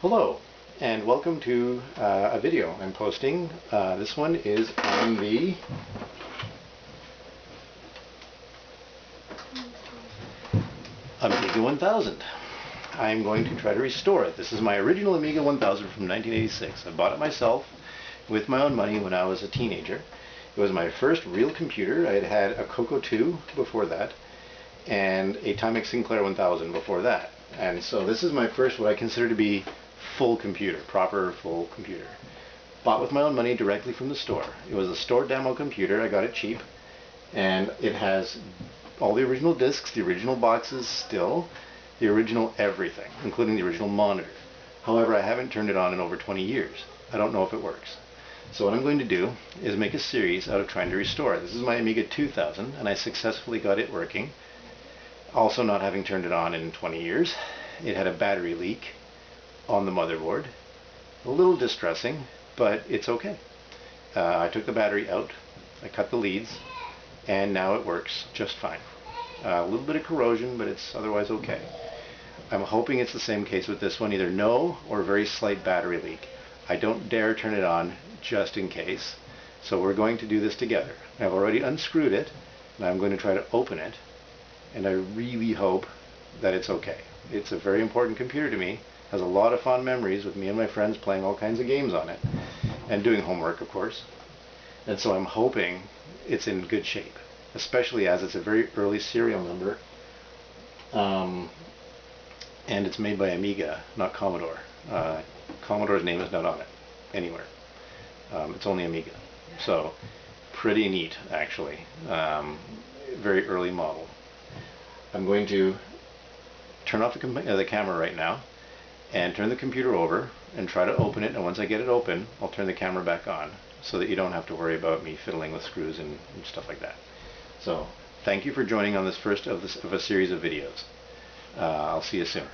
Hello, and welcome to a video I'm posting. This one is on the Amiga 1000. I'm going to try to restore it. This is my original Amiga 1000 from 1986. I bought it myself with my own money when I was a teenager. It was my first real computer. I had had a Coco 2 before that, and a Timex Sinclair 1000 before that. And so this is my first, what I consider to be full computer, proper full computer. Bought with my own money directly from the store. It was a store demo computer. I got it cheap, and it has all the original discs, the original boxes still, the original everything, including the original monitor. However, I haven't turned it on in over 20 years. I don't know if it works. So what I'm going to do is make a series out of trying to restore it. This is my Amiga 2000, and I successfully got it working. Also, not having turned it on in 20 years. It had a battery leak on the motherboard. A little distressing, but it's okay. I took the battery out, I cut the leads, and now it works just fine. A little bit of corrosion, but it's otherwise okay. I'm hoping it's the same case with this one, either no or very slight battery leak. I don't dare turn it on just in case, so we're going to do this together. I've already unscrewed it, and I'm going to try to open it, and I really hope that it's okay. It's a very important computer to me. Has a lot of fond memories with me and my friends playing all kinds of games on it, and doing homework, of course. And so I'm hoping it's in good shape, especially as it's a very early serial number, and it's made by Amiga, not Commodore. Commodore's name is not on it anywhere. It's only Amiga. So pretty neat, actually. Very early model. I'm going to turn off the camera right now and turn the computer over and try to open it, and once I get it open, I'll turn the camera back on so that you don't have to worry about me fiddling with screws and stuff like that. So thank you for joining on this first of a series of videos. I'll see you soon.